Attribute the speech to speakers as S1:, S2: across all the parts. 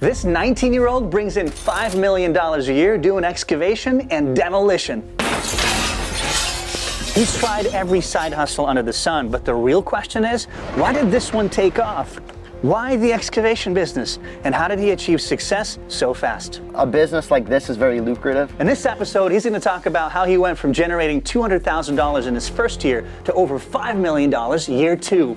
S1: This 19-year-old brings in $5 million a year doing excavation and demolition. He's tried every side hustle under the sun, but the real question is, why did this one take off? Why the excavation business? And how did he achieve success so fast?
S2: A business like this is very lucrative.
S1: In this episode, he's going to talk about how he went from generating $200,000 in his first year to over $5 million year two.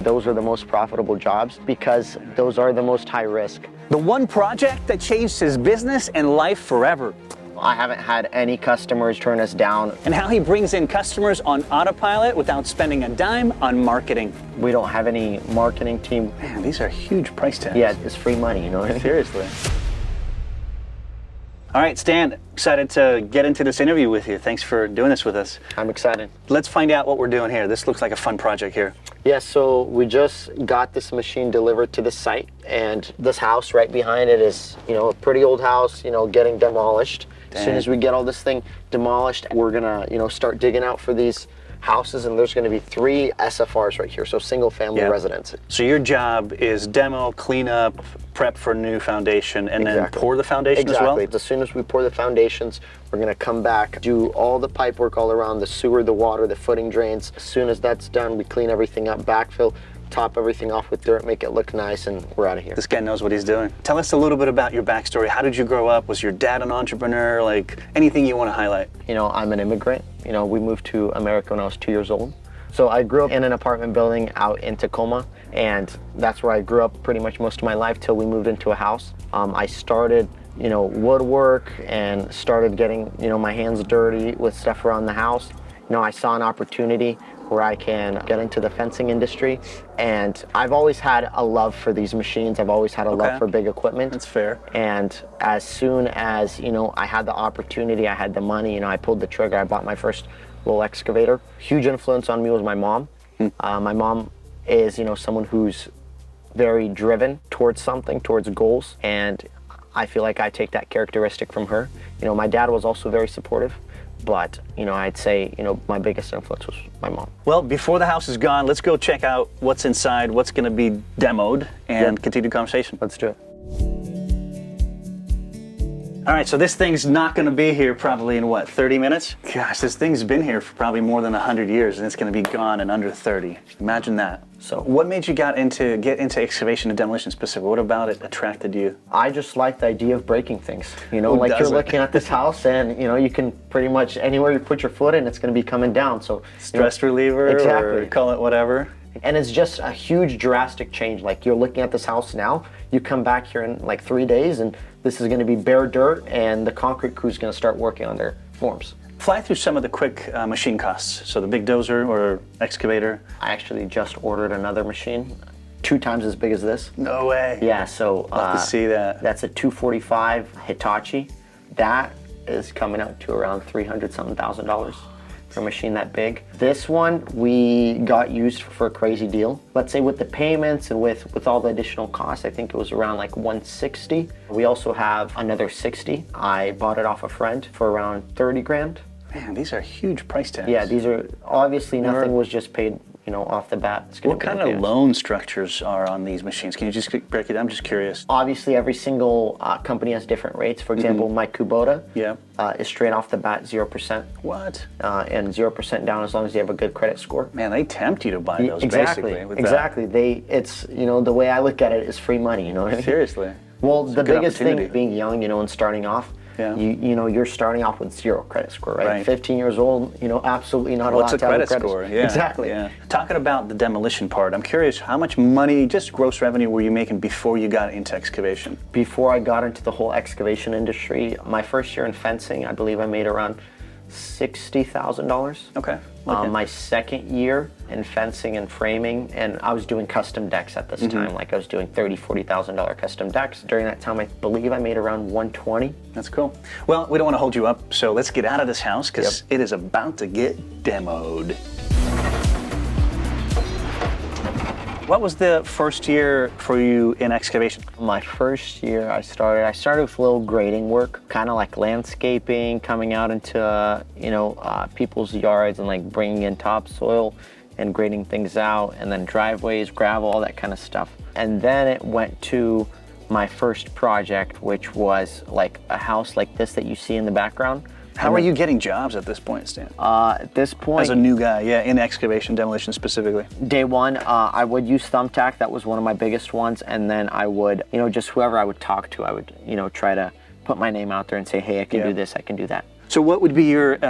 S2: Those are the most profitable jobs because those are the most high risk.
S1: The one project that changed his business and life forever.
S2: I haven't had any customers turn us down.
S1: And how he brings in customers on autopilot without spending a dime on marketing.
S2: We don't have any marketing team.
S1: Man, these are huge price tags.
S2: Yeah, it's free money, you know what I mean?
S1: Seriously. All right, Stan, excited to get into this interview with you. Thanks for doing this with us.
S2: I'm excited.
S1: Let's find out what we're doing here. This looks like a fun project here.
S2: Yeah, so we just got this machine delivered to the site, and this house right behind it is, a pretty old house, getting demolished. As soon as we get all this thing demolished, we're gonna, start digging out for these houses, and there's gonna be 3 SFRs right here, so single family residence.
S1: So your job is demo, clean up, prep for new foundation, and then pour the foundation as well?
S2: Exactly. As soon as we pour the foundations, we're gonna come back, do all the pipe work all around, the sewer, the water, the footing drains. As soon as that's done, we clean everything up, backfill, top everything off with dirt, make it look nice, and we're out of here.
S1: This guy knows what he's doing. Tell us a little bit about your backstory. How did you grow up? Was your dad an entrepreneur? Like, anything you want to highlight?
S2: I'm an immigrant. We moved to America when I was 2 years old. So I grew up in an apartment building out in Tacoma, and that's where I grew up pretty much most of my life till we moved into a house. I started, woodwork and started getting, my hands dirty with stuff around the house. I saw an opportunity where I can get into the fencing industry, and I've always had a love for these machines. I've always had a love for big equipment.
S1: That's fair.
S2: And as soon as, I had the opportunity, I had the money, I pulled the trigger. I bought my first little excavator. Huge influence on me was my mom. My mom is, someone who's very driven towards something, towards goals, and I feel like I take that characteristic from her. My dad was also very supportive. But, I'd say, my biggest influence was my mom.
S1: Well, before the house is gone, let's go check out what's inside, what's going to be demoed, and continue the conversation.
S2: Let's do it.
S1: All right, so this thing's not going to be here probably in, 30 minutes? Gosh, this thing's been here for probably more than 100 years, and it's going to be gone in under 30. Imagine that. So what made you get into excavation and demolition specifically? What about it attracted you?
S2: I just like the idea of breaking things. You're looking at this house, and you can pretty much anywhere you put your foot in, it's going to be coming down. So
S1: stress reliever, or call it whatever.
S2: And it's just a huge drastic change. Like, you're looking at this house now, you come back here in like 3 days, and this is going to be bare dirt, and the concrete crew is going to start working on their forms.
S1: Fly through some of the quick machine costs. So the big dozer or excavator.
S2: I actually just ordered another machine, 2 times as big as this.
S1: No way.
S2: Yeah, so
S1: I'll have to see that.
S2: That's a 245 Hitachi. That is coming out to around $300-something thousand for a machine that big. This one we got used for a crazy deal. Let's say with the payments and with all the additional costs, I think it was around like $160. We also have another 60. I bought it off a friend for around 30 grand.
S1: Man, these are huge price tags.
S2: Yeah, these are obviously nothing was just paid, off the bat.
S1: What kind of loan structures are on these machines? Can you just break it down? I'm just curious.
S2: Obviously, every single company has different rates. For example, my Kubota is straight off the bat 0%.
S1: What?
S2: And 0% down as long as you have a good credit score.
S1: Man, they tempt you to buy those,
S2: exactly,
S1: basically. With
S2: exactly. It's the way I look at it is free money.
S1: Seriously.
S2: Well, the biggest thing being young, and starting off.
S1: Yeah.
S2: You're starting off with 0 credit score, right? 15 years old, absolutely not allowed to have a credit score.
S1: Yeah.
S2: Exactly.
S1: Yeah. Talking about the demolition part, I'm curious, how much money, just gross revenue, were you making before you got into excavation?
S2: Before I got into the whole excavation industry, my first year in fencing, I believe I made around $60,000.
S1: Okay.
S2: My second year in fencing and framing, and I was doing custom decks at this time. Like, I was doing $30,000, $40,000 custom decks. During that time, I believe I made around $120.
S1: That's cool. Well, we don't want to hold you up, so let's get out of this house because it is about to get demoed. What was the first year for you in excavation?
S2: My first year I started with little grading work, kind of like landscaping, coming out into people's yards and like bringing in topsoil and grading things out, and then driveways, gravel, all that kind of stuff. And then it went to my first project, which was like a house like this that you see in the background.
S1: How are you getting jobs at this point, Stan?
S2: At this point,
S1: as a new guy, yeah, in excavation, demolition specifically.
S2: Day one, I would use Thumbtack. That was one of my biggest ones. And then I would, just whoever I would talk to, I would, try to put my name out there and say, hey, I can do this, I can do that.
S1: So what would be your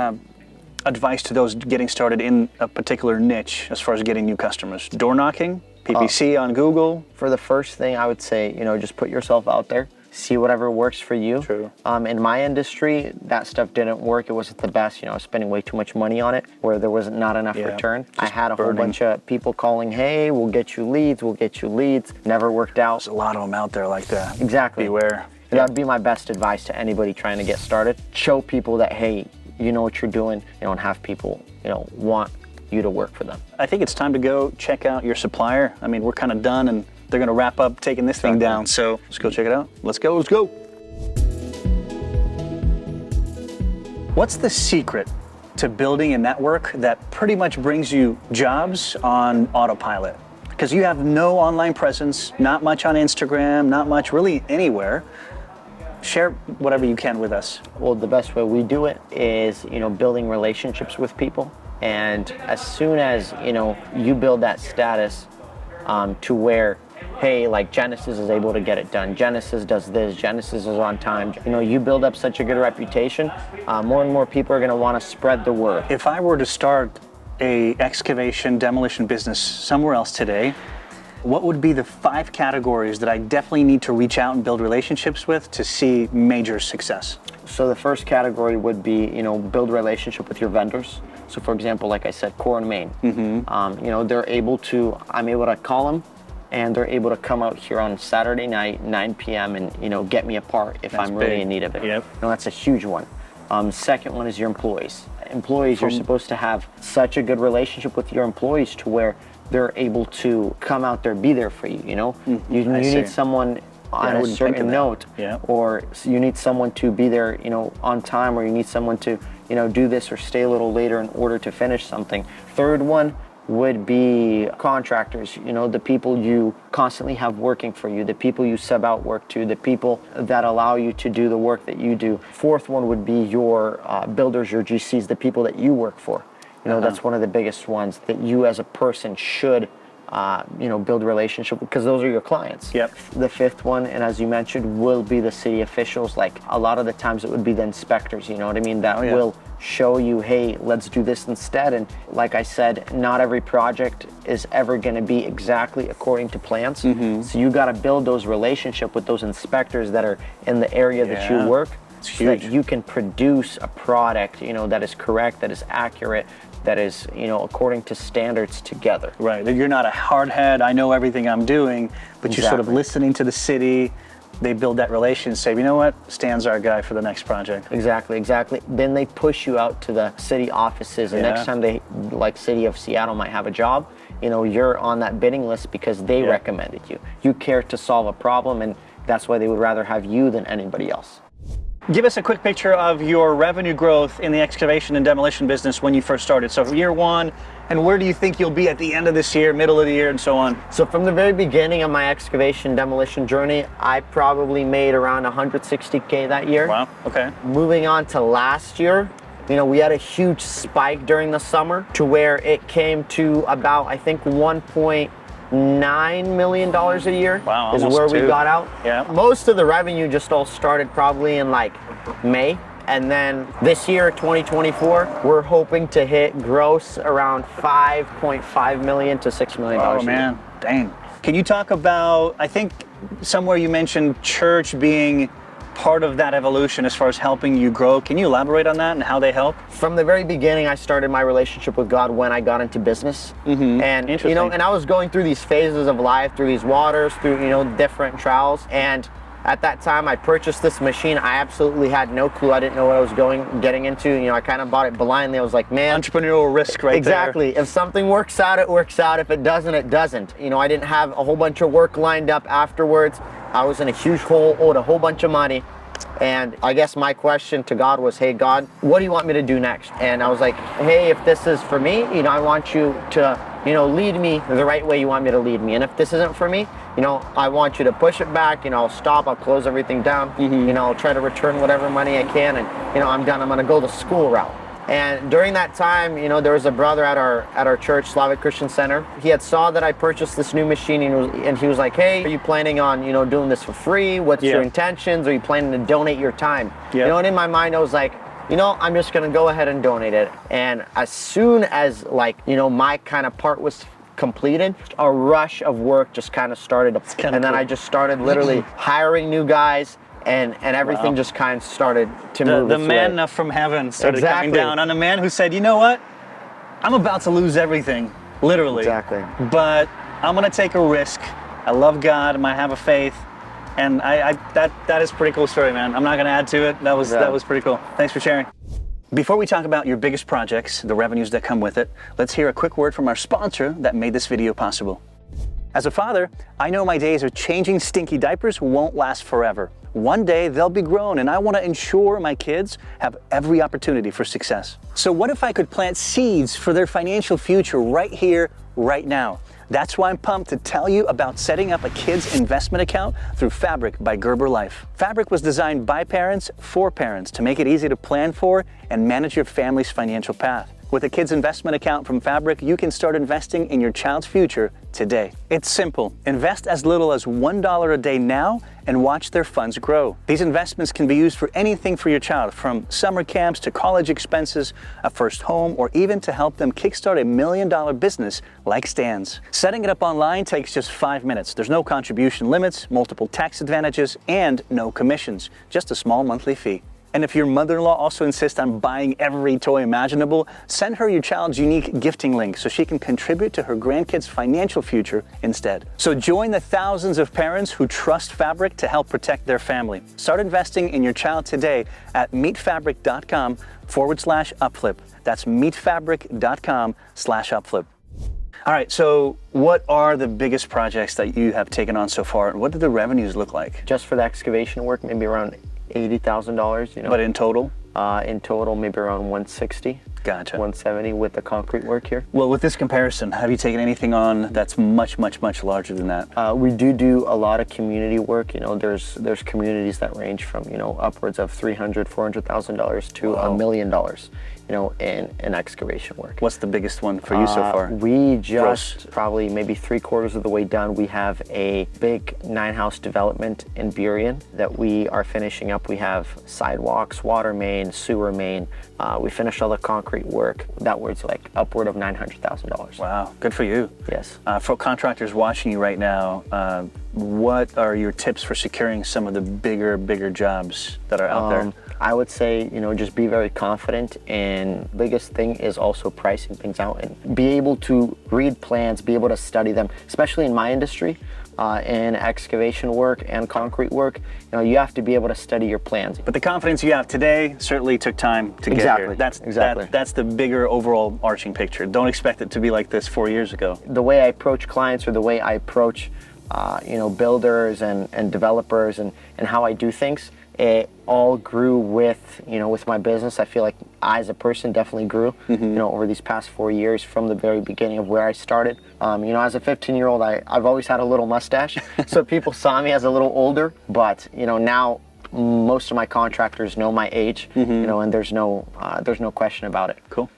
S1: advice to those getting started in a particular niche as far as getting new customers? Door knocking, PPC on Google?
S2: For the first thing, I would say, just put yourself out there. See whatever works for you.
S1: True.
S2: In my industry, that stuff didn't work. It wasn't the best. I was spending way too much money on it where there wasn't not enough return. I had a whole bunch of people calling, hey, we'll get you leads, we'll get you leads. Never worked out.
S1: There's a lot of them out there like that.
S2: Exactly.
S1: Beware.
S2: That would be my best advice to anybody trying to get started. Show people that, hey, you know what you're doing, and have people, want you to work for them.
S1: I think it's time to go check out your supplier. I mean, we're kind of done, and they're going to wrap up taking this thing down. So let's go check it out. Let's go. Let's go. What's the secret to building a network that pretty much brings you jobs on autopilot? Because you have no online presence, not much on Instagram, not much really anywhere. Share whatever you can with us.
S2: Well, the best way we do it is, building relationships with people. And as soon as, you build that status to where, hey, like Genesis is able to get it done. Genesis does this. Genesis is on time. You build up such a good reputation, more and more people are going to want to spread the word.
S1: If I were to start a excavation demolition business somewhere else today, what would be the 5 categories that I definitely need to reach out and build relationships with to see major success?
S2: So the first category would be, build relationship with your vendors. So for example, like I said, Core and Main. I'm able to call them, and they're able to come out here on Saturday night, 9 p.m. and, get me a part if I'm really in need of it.
S1: Yep.
S2: That's a huge one. Second one is your employees. You're supposed to have such a good relationship with your employees to where they're able to come out there, be there for you, You need someone on a certain note, or you need someone to be there, on time, or you need someone to, do this or stay a little later in order to finish something. Third one would be contractors, the people you constantly have working for you, the people you sub out work to, the people that allow you to do the work that you do. Fourth one would be your builders, your GCs, the people that you work for. That's one of the biggest ones that you as a person should build a relationship because those are your clients.
S1: Yep.
S2: The fifth one, and as you mentioned, will be the city officials. Like a lot of the times it would be the inspectors, that will show you, hey, let's do this instead. And like I said, not every project is ever going to be exactly according to plans. So you got to build those relationships with those inspectors that are in the area that you work. So that you can produce a product, that is correct, that is accurate, that is, according to standards together. Right.
S1: You're not a hard head, I know everything I'm doing, but you're sort of listening to the city. They build that relationship, you know what, Stan's our guy for the next project.
S2: Exactly. Then they push you out to the city offices, and next time they, like City of Seattle might have a job, you're on that bidding list because they recommended you. You care to solve a problem, and that's why they would rather have you than anybody else.
S1: Give us a quick picture of your revenue growth in the excavation and demolition business when you first started. So year one, and where do you think you'll be at the end of this year, middle of the year, and so on?
S2: So from the very beginning of my excavation demolition journey, I probably made around 160K that year.
S1: Wow, okay.
S2: Moving on to last year, we had a huge spike during the summer to where it came to about, I think, $1.9 million a year.
S1: Wow,
S2: is where we got out.
S1: Yeah.
S2: Most of the revenue just all started probably in like May. And then this year, 2024, we're hoping to hit gross around $5.5 million to $6 million.
S1: Oh man, dang. Can you talk about, I think somewhere you mentioned church being part of that evolution as far as helping you grow. Can you elaborate on that and how they help?
S2: From the very beginning, I started my relationship with God when I got into business. And and I was going through these phases of life, through these waters, through different trials. And at that time, I purchased this machine. I absolutely had no clue. I didn't know what I was getting into. I kind of bought it blindly. I was like, man,
S1: entrepreneurial risk right
S2: exactly. If something works out, it works out. If it doesn't, it doesn't. I didn't have a whole bunch of work lined up afterwards. I was in a huge hole, owed a whole bunch of money. And I guess my question to God was, hey, God, what do you want me to do next? And I was like, hey, if this is for me, I want you to lead me the right way you want me to lead me. And if this isn't for me, I want you to push it back, I'll stop, I'll close everything down, I'll try to return whatever money I can, and, I'm done, I'm gonna go the school route. And during that time, there was a brother at our church, Slavic Christian Center. He had saw that I purchased this new machine, and he was like, hey, are you planning on, doing this for free? What's your intentions? Are you planning to donate your time? And in my mind, I was like, I'm just gonna go ahead and donate it. And as soon as my kind of part was completed, a rush of work just kind of started. And then I just started literally hiring new guys, and everything just kind of started to move.
S1: The manna from heaven started coming down on a man who said, you know what? I'm about to lose everything, literally.
S2: Exactly.
S1: But I'm gonna take a risk. I love God, and I have a faith. And that is a pretty cool story, man. I'm not gonna add to it. That was pretty cool. Thanks for sharing. Before we talk about your biggest projects, the revenues that come with it, let's hear a quick word from our sponsor that made this video possible. As a father, I know my days of changing stinky diapers won't last forever. One day they'll be grown, and I want to ensure my kids have every opportunity for success. So what if I could plant seeds for their financial future right here, right now? That's why I'm pumped to tell you about setting up a kids investment account through Fabric by Gerber Life. Fabric was designed by parents for parents to make it easy to plan for and manage your family's financial path. With a kids investment account from Fabric, you can start investing in your child's future today. It's simple. Invest as little as $1 a day now and watch their funds grow. These investments can be used for anything for your child, from summer camps to college expenses, a first home, or even to help them kickstart a $1 million business like Stan's. Setting it up online takes just 5 minutes. There's no contribution limits, multiple tax advantages, and no commissions, just a small monthly fee. And if your mother-in-law also insists on buying every toy imaginable, send her your child's unique gifting link so she can contribute to her grandkids' financial future instead. So join the thousands of parents who trust Fabric to help protect their family. Start investing in your child today at meetfabric.com/UpFlip. That's meetfabric.com/UpFlip. All right, so what are the biggest projects that you have taken on so far, and what do the revenues look like?
S2: Just for the excavation work, maybe around $80,000,
S1: But in total?
S2: In total, maybe around 160.
S1: Gotcha.
S2: 170 with the concrete work here.
S1: Well, with this comparison, have you taken anything on that's much larger than that?
S2: We do a lot of community work. There's communities that range from, upwards of $300,000, $400,000 to $1 million, in excavation work.
S1: What's the biggest one for you so far?
S2: We just probably maybe 3/4 of the way done. We have a big 9-house development in Burien that we are finishing up. We have sidewalks, water main, sewer main. We finished all the concrete work. That was like upward of $900,000.
S1: Wow, good for you.
S2: Yes.
S1: For contractors watching you right now, what are your tips for securing some of the bigger jobs that are out there?
S2: I would say, just be very confident, and biggest thing is also pricing things out and be able to read plans, be able to study them, especially in my industry. In excavation work and concrete work, you have to be able to study your plans.
S1: But the confidence you have today certainly took time to get here. That's the bigger overall arching picture. Don't expect it to be like this 4 years ago.
S2: The way I approach clients, or the way I approach builders and developers, and how I do things, it all grew with my business. I feel like I, as a person, definitely grew, over these past 4 years from the very beginning of where I started. As a 15-year-old, I've always had a little mustache, so people saw me as a little older. But now most of my contractors know my age, and there's no question about it.
S1: Cool.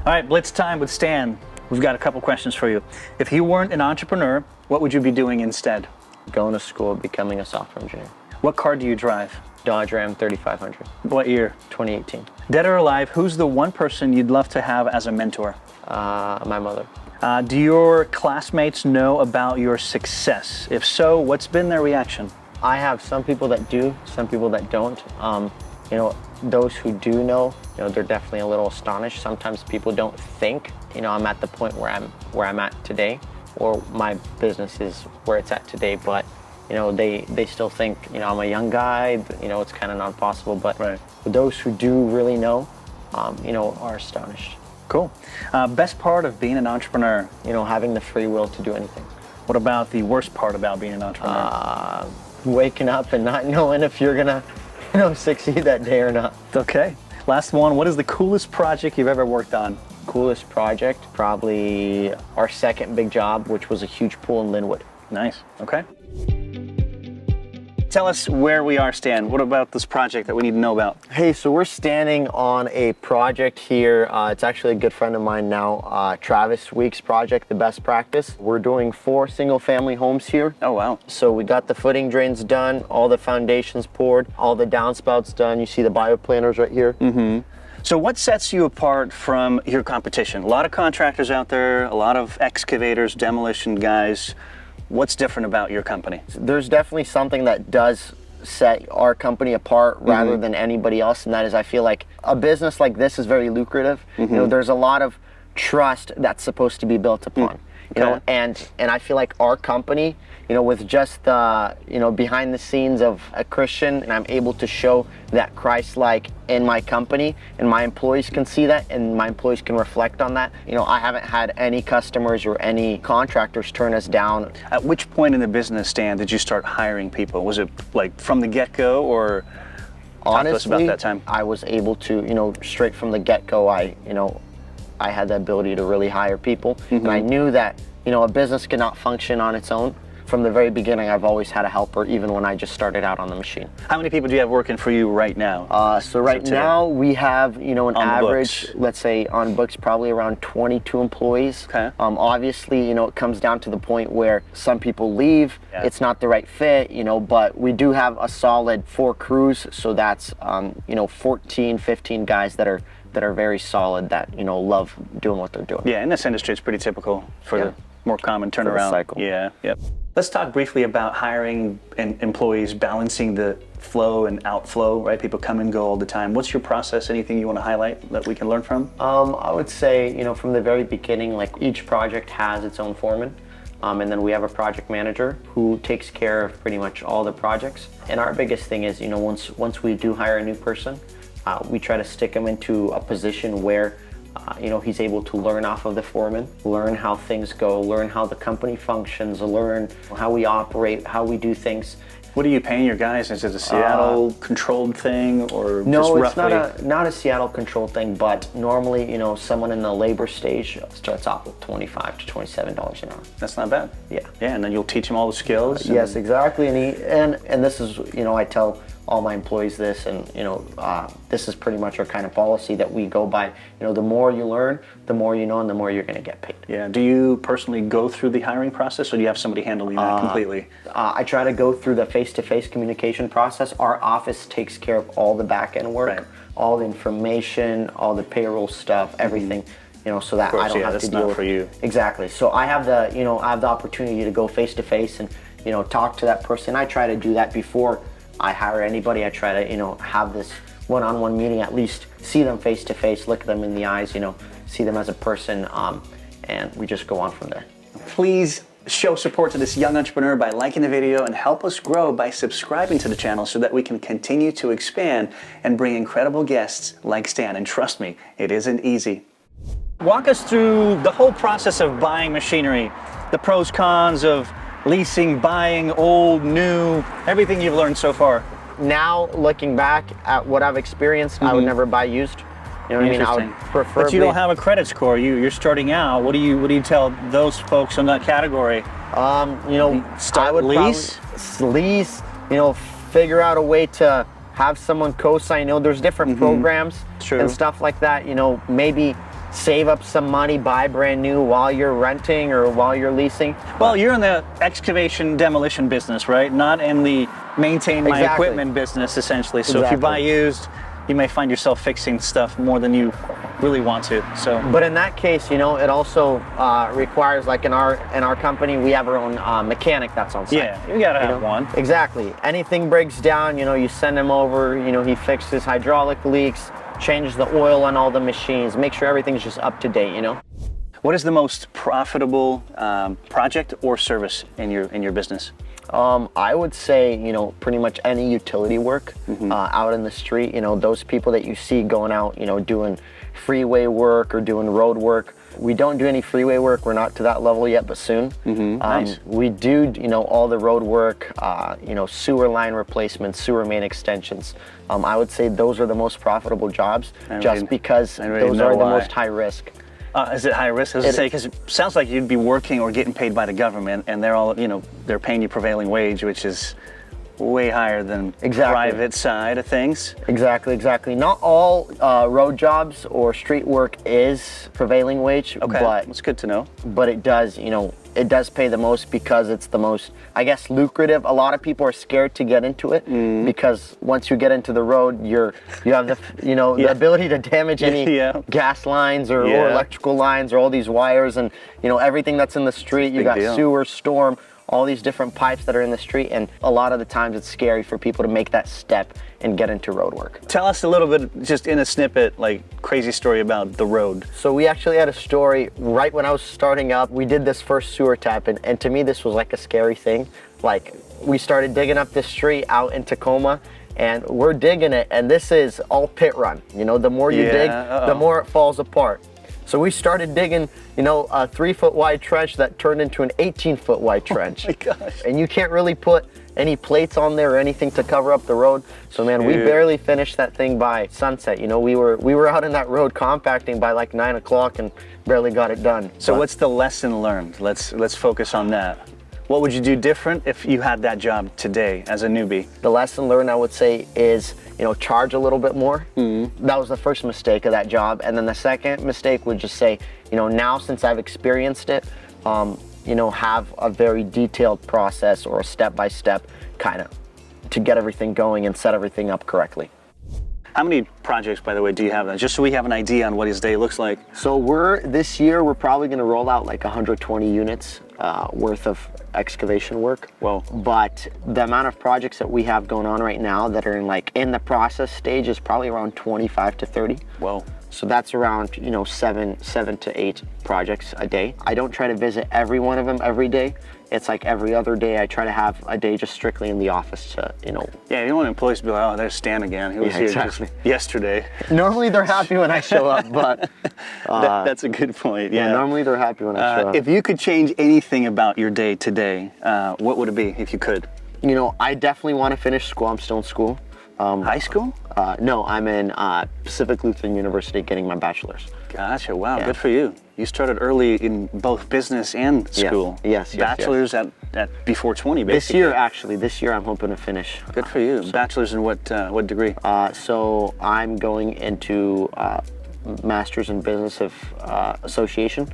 S1: All right, Blitz time with Stan. We've got a couple questions for you. If you weren't an entrepreneur, what would you be doing instead?
S2: Going to school, becoming a software engineer.
S1: What car do you drive?
S2: Dodge Ram 3500.
S1: What year?
S2: 2018.
S1: Dead or alive, who's the one person you'd love to have as a mentor?
S2: My mother.
S1: Do your classmates know about your success? If so, what's been their reaction?
S2: I have some people that do, some people that don't. Those who do know, they're definitely a little astonished. Sometimes people don't think, I'm at the point where I'm at today, or my business is where it's at today, but they still think, I'm a young guy, it's kind of not possible, but
S1: right.
S2: Those who do really know, are astonished.
S1: Cool. Best part of being an entrepreneur?
S2: Having the free will to do anything.
S1: What about the worst part about being an entrepreneur?
S2: Waking up and not knowing if you're gonna, succeed that day or not.
S1: Okay. Last one, what is the coolest project you've ever worked on?
S2: coolest project, probably our second big job, which was a huge pool in Linwood.
S1: Nice. Okay. Tell us where we are, Stan. What about this project that we need to know about?
S2: Hey, so we're standing on a project here. It's actually a good friend of mine now, Travis Weeks' project, The Best Practice. We're doing 4 single-family homes here.
S1: Oh, wow.
S2: So we got the footing drains done, all the foundations poured, all the downspouts done. You see the bioplanners right here.
S1: Mm-hmm. So what sets you apart from your competition? A lot of contractors out there, a lot of excavators, demolition guys. What's different about your company?
S2: There's definitely something that does set our company apart rather than anybody else, and that is I feel like a business like this is very lucrative. You know, there's a lot of trust that's supposed to be built upon. You know, and I feel like our company, you know, with just the, you know, behind the scenes of a Christian, and I'm able to show that Christ-like in my company, and my employees can see that, and my employees can reflect on that. You know, I haven't had any customers or any contractors turn us down.
S1: At which point in the business, Stan, did you start hiring people? Was it like from the get-go, or talk to us about that time?
S2: I was able to, you know, straight from the get-go, I had the ability to really hire people, and I knew that, you know, a business cannot function on its own. From the very beginning, I've always had a helper, even when I just started out on the machine.
S1: How many people do you have working for you right now?
S2: So right now we have, you know, an
S1: On the
S2: average,
S1: books.
S2: let's say on books, probably around 22 employees.
S1: Okay.
S2: Obviously, you know, it comes down to the point where some people leave,
S1: Yeah.
S2: it's not the right fit, you know, but we do have a solid 4 crews, so that's, you know, 14, 15 guys that are very solid, that, you know, love doing what they're doing.
S1: Yeah, in this industry, it's pretty typical for the more common turnaround
S2: cycle.
S1: Yeah, yep. Let's talk briefly about hiring and employees, balancing the flow and outflow, right? People come and go all the time. What's your process? Anything you want to highlight that we can learn from?
S2: I would say, you know, from the very beginning, like each project has its own foreman. And then we have a project manager who takes care of pretty much all the projects. And our biggest thing is, you know, once we do hire a new person, we try to stick them into a position where you know, he's able to learn off of the foreman, learn how things go, learn how the company functions, learn how we operate, how we do things.
S1: What are you paying your guys? Is it a Seattle controlled thing, or
S2: no,
S1: just roughly?
S2: It's not a Seattle controlled thing, but normally, you know, someone in the labor stage starts off with $25 to $27 an hour.
S1: That's not bad.
S2: Yeah.
S1: Yeah, and then you'll teach them all the skills.
S2: Yes, exactly. And this is, you know, I tell all my employees this, and, you know, this is pretty much our kind of policy that we go by. You know, the more you learn, the more you know, and the more you're going to get paid.
S1: Yeah. Do you personally go through the hiring process, or do you have somebody handling that completely?
S2: I try to go through the face-to-face communication process. Our office takes care of all the back-end work,
S1: Right.
S2: all the information, all the payroll stuff, everything. You know, so that
S1: course,
S2: I don't
S1: yeah,
S2: have
S1: that's
S2: to deal
S1: not
S2: with.
S1: for you.
S2: Exactly. So I have the, you know, I have the opportunity to go face-to-face and, you know, talk to that person. I try to do that before I hire anybody. I try to, you know, have this one-on-one meeting, at least see them face-to-face, look them in the eyes, you know, see them as a person, and we just go on from there.
S1: Please show support to this young entrepreneur by liking the video, and help us grow by subscribing to the channel so that we can continue to expand and bring incredible guests like Stan. And trust me, it isn't easy. Walk us through the whole process of buying machinery, the pros, cons of leasing, buying, old, new, everything you've learned so far.
S2: Now, looking back at what I've experienced, I would never buy used. You know what I mean? I would prefer.
S1: But you don't have a credit score. You're starting out. What do you tell those folks in that category?
S2: You know,
S1: Start lease?
S2: Lease. You know, figure out a way to have someone co-sign. You know, there's different programs
S1: True.
S2: and stuff like that. You know, maybe save up some money, buy brand new while you're renting or while you're leasing.
S1: Well, you're in the excavation demolition business, right? Not in the maintain my
S2: Exactly.
S1: equipment business, essentially. So if you
S2: Exactly.
S1: buy used, you may find yourself fixing stuff more than you really want to. So,
S2: But in that case, you know, it also requires, like in our company, we have our own mechanic that's on site.
S1: yeah, you gotta have
S2: know?
S1: one.
S2: Exactly. Anything breaks down, you know, you send him over, you know, he fixes hydraulic leaks, changes the oil on all the machines, make sure everything's just up to date, you know.
S1: What is the most profitable project or service in your business?
S2: I would say, you know, pretty much any utility work out in the street, you know, those people that you see going out, you know, doing freeway work or doing road work. We don't do any freeway work. We're not to that level yet, but soon.
S1: Nice.
S2: We do, you know, all the road work, you know, sewer line replacements, sewer main extensions. I would say those are the most profitable jobs, just because
S1: I really
S2: those
S1: know
S2: are the
S1: why.
S2: most high risk.
S1: Is it high risk? I was going to say, because it sounds like you'd be working or getting paid by the government, and they're all, they're paying you prevailing wage, which is way higher than private side of things.
S2: Exactly. Not all road jobs or street work is prevailing wage, but
S1: it's good to know.
S2: But it does, it does pay the most because it's the most, I guess, lucrative. A lot of people are scared to get into it because once you get into the road, you have the, the ability to damage any gas lines or electrical lines or all these wires and, everything that's in the street. You got sewer, storm, all these different pipes that are in the street, and a lot of the times it's scary for people to make that step and get into road work.
S1: Tell us a little bit, just in a snippet, like crazy story about the road.
S2: So we actually had a story right when I was starting up. We did this first sewer tap, and to me this was like a scary thing. Like, we started digging up this street out in Tacoma, and we're digging it, and this is all pit run. The more you dig, the more it falls apart. So we started digging, a 3-foot wide trench that turned into an 18-foot wide trench.
S1: Oh my gosh.
S2: And you can't really put any plates on there or anything to cover up the road. So man, we barely finished that thing by sunset. We were out in that road compacting by like 9 o'clock and barely got it done.
S1: So what's the lesson learned? Let's focus on that. What would you do different if you had that job today as a newbie?
S2: The lesson learned, I would say, is, charge a little bit more. That was the first mistake of that job. And then the second mistake would just say, now since I've experienced it, have a very detailed process or a step-by-step kind of to get everything going and set everything up correctly.
S1: How many projects, by the way, do you have then? Just so we have an idea on what his day looks like.
S2: So this year, we're probably going to roll out like 120 units worth of excavation work.
S1: Whoa.
S2: But the amount of projects that we have going on right now that are in the process stage is probably around 25 to 30.
S1: Whoa.
S2: So that's around, 7 to 8 projects a day. I don't try to visit every one of them every day. It's like every other day I try to have a day just strictly in the office to,
S1: Yeah, you don't want employees to be like, oh, there's Stan again. He was here just yesterday.
S2: Normally they're happy when I show up, but...
S1: that's a good point, yeah.
S2: Normally they're happy when I show up.
S1: If you could change anything about your day today, what would it be if you could?
S2: I definitely want to finish school. I'm still in school.
S1: High school?
S2: No, I'm in Pacific Lutheran University getting my bachelor's.
S1: Gotcha, wow, good for you. You started early in both business and school.
S2: Yes.
S1: Bachelor's at before 20, basically.
S2: This year I'm hoping to finish.
S1: Good for you.
S2: So,
S1: Bachelor's in what degree?
S2: So I'm going into Master's in Business of Association,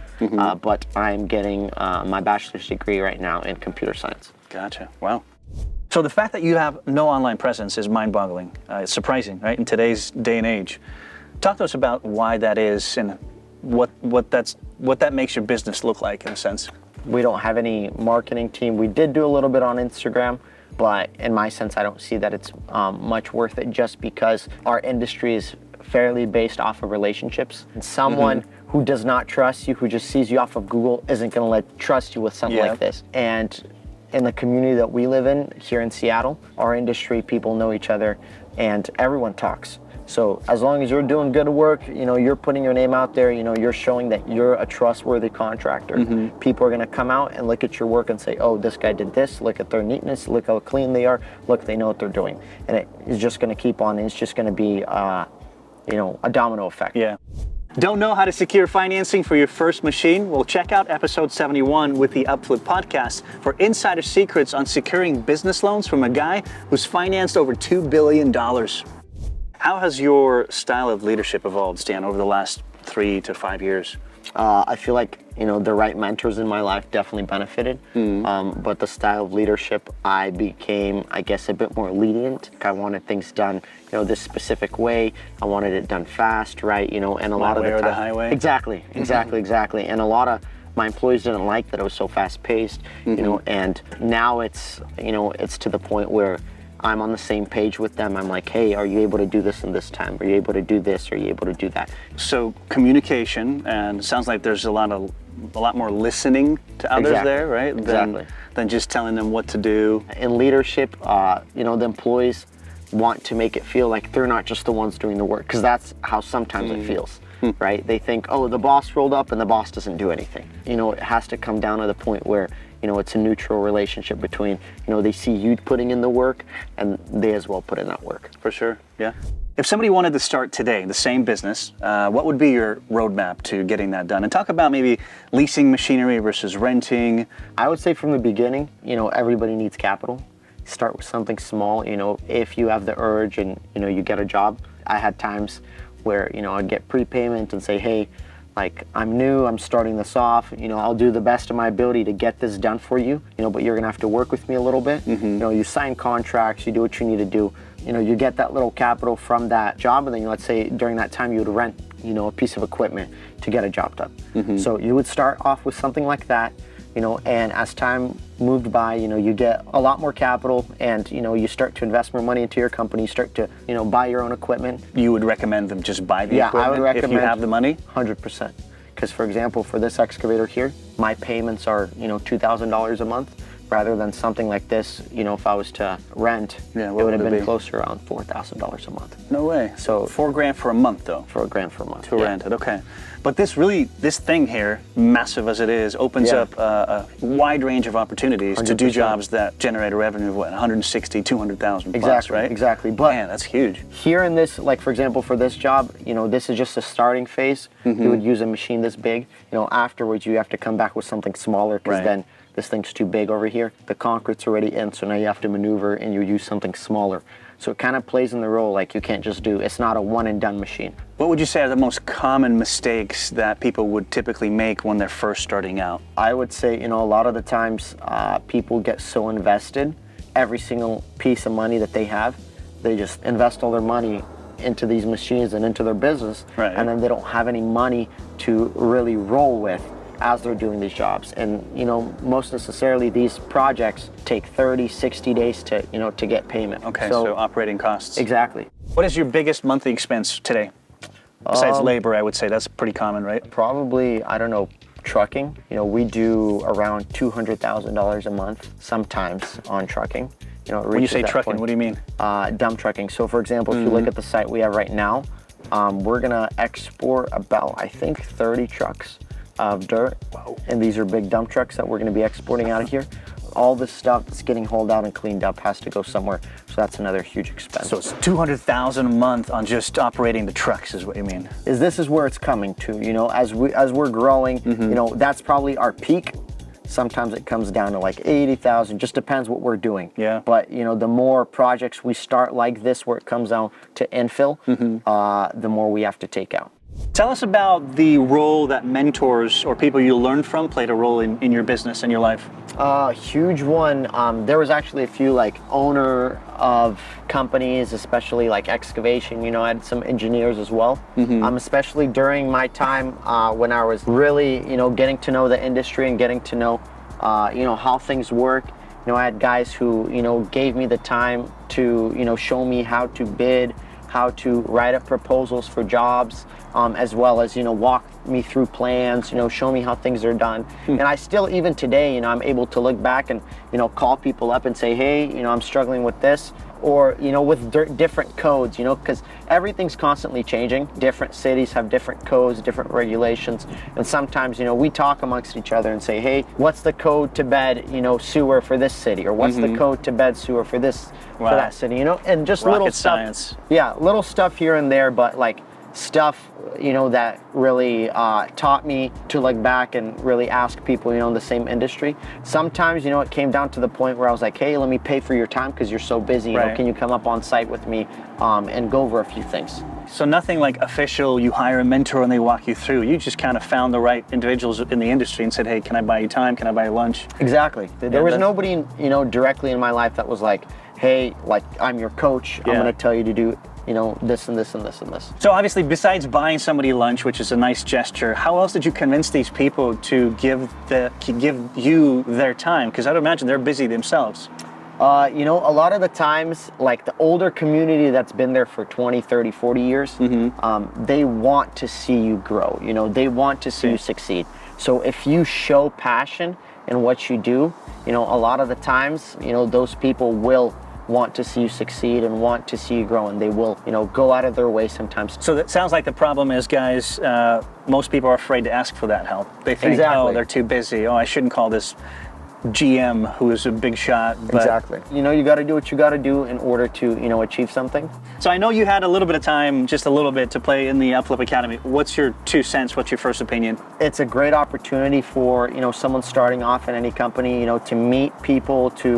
S2: but I'm getting my bachelor's degree right now in computer science.
S1: Gotcha, wow. So the fact that you have no online presence is mind-boggling. It's surprising, right, in today's day and age. Talk to us about why that is and what that makes your business look like, in a sense.
S2: We don't have any marketing team. We did do a little bit on Instagram, but in my sense, I don't see that it's much worth it just because our industry is fairly based off of relationships. And someone who does not trust you, who just sees you off of Google, isn't going to trust you with something like this. And in the community that we live in here in Seattle, our industry, people know each other and everyone talks. So as long as you're doing good work, you're putting your name out there, you're showing that you're a trustworthy contractor. People are going to come out and look at your work and say, oh, this guy did this, look at their neatness, look how clean they are, look, they know what they're doing. And it is just going to keep on, and it's just going to be, a domino effect.
S1: Yeah. Don't know how to secure financing for your first machine? Well, check out episode 71 with the UpFlip podcast for insider secrets on securing business loans from a guy who's financed over $2 billion. How has your style of leadership evolved, Stan, over the last 3 to 5 years?
S2: I feel like, the right mentors in my life definitely benefited. But the style of leadership, I became, I guess, a bit more lenient. I wanted things done, this specific way. I wanted it done fast, right? And a lot of the time,
S1: the highway.
S2: Exactly. And a lot of my employees didn't like that it was so fast paced, and now it's to the point where I'm on the same page with them. I'm like, hey, are you able to do this in this time? Are you able to do this? Are you able to do that?
S1: So communication, and it sounds like there's a lot more listening to others there, right? Than just telling them what to do.
S2: In leadership, the employees want to make it feel like they're not just the ones doing the work, because that's how sometimes it feels, right? They think, oh, the boss rolled up and the boss doesn't do anything. It has to come down to the point where it's a neutral relationship between, they see you putting in the work and they as well put in that work.
S1: For sure, yeah. If somebody wanted to start today, the same business, what would be your roadmap to getting that done? And talk about maybe leasing machinery versus renting.
S2: I would say from the beginning, everybody needs capital. Start with something small, if you have the urge and, you get a job. I had times where, I'd get prepayment and say, hey, like, I'm new, I'm starting this off, I'll do the best of my ability to get this done for you, but you're gonna have to work with me a little bit. You sign contracts, you do what you need to do. You get that little capital from that job, and then let's say during that time you would rent, a piece of equipment to get a job done. So you would start off with something like that, and as time moved by, you get a lot more capital, and you start to invest more money into your company, you start to, buy your own equipment.
S1: You would recommend them just buy the equipment
S2: I would recommend,
S1: if you have the money?
S2: 100%. Because for example, for this excavator here, my payments are, $2,000 a month, rather than something like this, if I was to rent, it would have been closer around $4,000 a month.
S1: No way. So $4,000 for a month though?
S2: $4,000 for a month.
S1: To rent it, okay. But this thing here, massive as it is, opens up a wide range of opportunities 100%. To do jobs that generate a revenue of what, 160, 200,000 plus, right?
S2: Exactly. But
S1: man, that's huge.
S2: Here in this, like for example, for this job, this is just a starting phase. You would use a machine this big. Afterwards you have to come back with something smaller, because then this thing's too big over here. The concrete's already in, so now you have to maneuver and you use something smaller. So it kind of plays in the role, like you can't just do, it's not a one and done machine.
S1: What would you say are the most common mistakes that people would typically make when they're first starting out?
S2: I would say, a lot of the times people get so invested, every single piece of money that they have, they just invest all their money into these machines and into their business, and then they don't have any money to really roll with as they're doing these jobs. And most necessarily these projects take 30, 60 days to to get payment.
S1: Okay, so operating costs.
S2: Exactly.
S1: What is your biggest monthly expense today? Besides labor, I would say that's pretty common, right?
S2: Probably, I don't know, trucking. We do around $200,000 a month sometimes on trucking.
S1: When you say trucking, what do you mean?
S2: Dump trucking. So for example, if you look at the site we have right now, we're gonna export about, I think, 30 trucks of dirt.
S1: Wow.
S2: And these are big dump trucks that we're going to be exporting out of here. All this stuff that's getting hauled out and cleaned up has to go somewhere, so that's another huge expense.
S1: So it's $200,000 a month on just operating the trucks, is what you mean?
S2: This is where it's coming to. As we're growing, that's probably our peak. Sometimes it comes down to like 80,000. Just depends what we're doing.
S1: Yeah.
S2: But the more projects we start like this, where it comes down to infill, the more we have to take out.
S1: Tell us about the role that mentors or people you learned from played a role in your business and your life.
S2: Huge one. There was actually a few like owner of companies, especially like excavation. I had some engineers as well. Especially during my time when I was really, getting to know the industry and getting to know, how things work. I had guys who, gave me the time to, show me how to bid, how to write up proposals for jobs, as well as walk me through plans, show me how things are done. And I still, even today, I'm able to look back and call people up and say, hey, I'm struggling with this, or with different codes, because everything's constantly changing. Different cities have different codes, different regulations, and sometimes we talk amongst each other and say, hey, what's the code to bed sewer for this city, or what's the code to bed sewer for this for that city, and just
S1: Rocket
S2: little
S1: science.
S2: stuff. Yeah, little stuff here and there, but like stuff that really taught me to look back and really ask people in the same industry. Sometimes it came down to the point where I was like, hey, let me pay for your time because you're so busy, can you come up on site with me and go over a few things.
S1: So nothing like official, you hire a mentor and they walk you through. You just kind of found the right individuals in the industry and said, hey, can I buy you time? Can I buy you lunch?
S2: Exactly. There was nobody directly in my life that was like, hey, like, I'm your coach, I'm gonna tell you to do this and this and this and this.
S1: So obviously, besides buying somebody lunch, which is a nice gesture, how else did you convince these people to give you their time? Because I'd imagine they're busy themselves.
S2: A lot of the times, like the older community that's been there for 20, 30, 40 years, they want to see you grow. They want to see you succeed. So if you show passion in what you do, a lot of the times, those people will want to see you succeed and want to see you grow, and they will, go out of their way sometimes.
S1: So that sounds like the problem is, guys, most people are afraid to ask for that help. They think, oh, they're too busy. Oh, I shouldn't call this GM who is a big shot. But
S2: Exactly. You know, you got to do what you got to do in order to, you know, achieve something.
S1: So I know you had a little bit of time, just a little bit, to play in the UpFlip Academy. What's your 2 cents? What's your first opinion?
S2: It's a great opportunity for, you know, someone starting off in any company, you know, to meet people, to,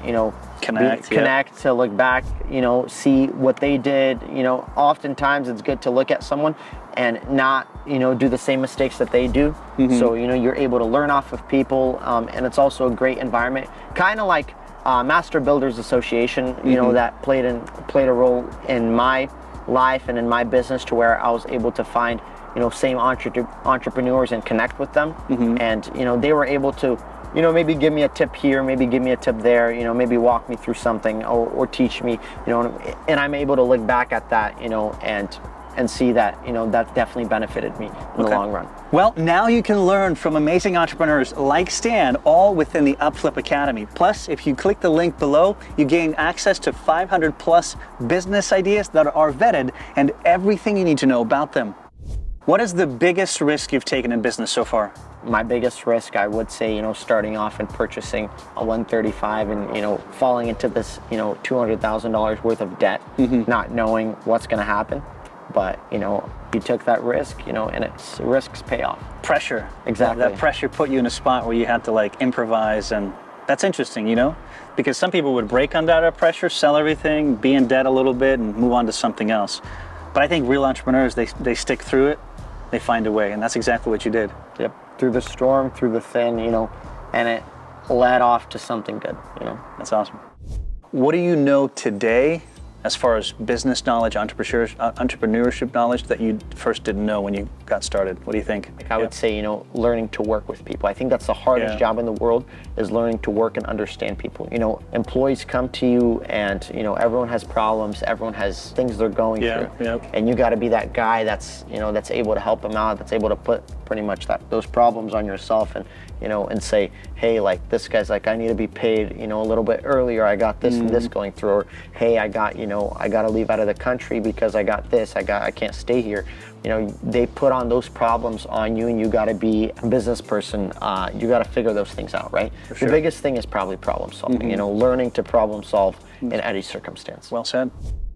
S2: you know, connect, to look back, you know, see what they did. You know, oftentimes it's good to look at someone and not, you know, do the same mistakes that they do. So, you know, you're able to learn off of people, and it's also a great environment, kind of like Master Builders Association, you know, that played a role in my life and in my business, to where I was able to find, you know, same entrepreneurs and connect with them. And, you know, they were able to, you know, maybe give me a tip here, maybe give me a tip there, you know, maybe walk me through something, or teach me, you know, and I'm able to look back at that, you know, and see that, you know, that definitely benefited me in the long run.
S1: Well, now you can learn from amazing entrepreneurs like Stan, all within the UpFlip Academy. Plus, if you click the link below, you gain access to 500 plus business ideas that are vetted and everything you need to know about them. What is the biggest risk you've taken in business so far?
S2: My biggest risk, I would say, you know, starting off and purchasing a 135 and, you know, falling into this, you know, $200,000 worth of debt, not knowing what's going to happen. But, you know, you took that risk, you know, and risks pay off.
S1: Pressure.
S2: Exactly.
S1: That pressure put you in a spot where you had to like improvise, and that's interesting, you know, because some people would break under that pressure, sell everything, be in debt a little bit, and move on to something else. But I think real entrepreneurs, they stick through it, they find a way, and that's exactly what you did.
S2: Yep. Through the storm, through the thin, you know, and it led off to something good, you know.
S1: That's awesome. What do you know today as far as business knowledge, entrepreneurship knowledge, that you first didn't know when you got started? What do you think?
S2: I would say, you know, learning to work with people. I think that's the hardest job in the world, is learning to work and understand people. You know, employees come to you and, you know, everyone has problems, everyone has things they're going through. And you got to be that guy that's, you know, that's able to help them out, that's able to put pretty much those problems on yourself, and, you know, and say, hey, like, this guy's like, I need to be paid, you know, a little bit earlier. I got this and this going through. Or, hey, I got, you know, I got to leave out of the country because I got this. I can't stay here. You know, they put on those problems on you, and you got to be a business person. You got to figure those things out, right? The biggest thing is probably problem solving. You know, learning to problem solve in any circumstance.
S1: Well said.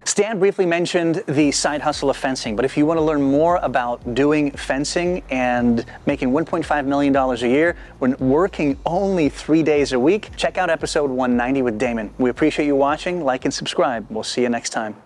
S1: Stan briefly mentioned the side hustle of fencing, but if you want to learn more about doing fencing and making $1.5 million a year when working only 3 days a week, check out episode 190 with Damon. We appreciate you watching. Like and subscribe. We'll see you next time.